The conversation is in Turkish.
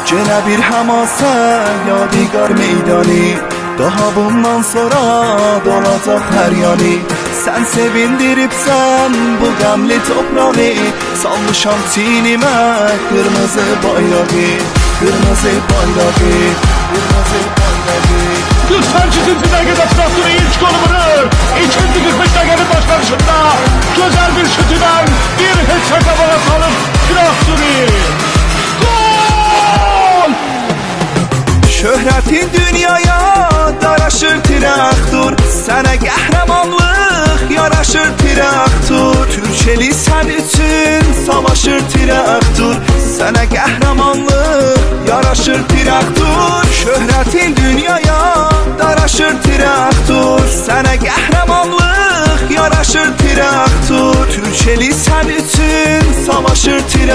Gene bir hamasa yadigar meydani, daha bundan sonra dolacak her yanı. Sen sevindiripsen bu gamli toprağı, salmışam çiğnime kırmızı bayrağı. Kırmızı bayrağı, kırmızı bayrağı. Göstericinin bir dakikada traktörü ilk golümünü ikinci 45 dakikanın başlanışında güzel bir şutüden bir headshot havaya salıp traktörü gol! Şöhretin dünyaya daraşır traktör, sana kahramanlık yaraşır traktör. Türkçeli sen için savaşır traktör, sana kahramanlık yaraşır traktör. Şöhretin dünyaya daraşır traktör, sana kahramanlık yaraşır traktör. Türkçeli sen için savaşır traktör.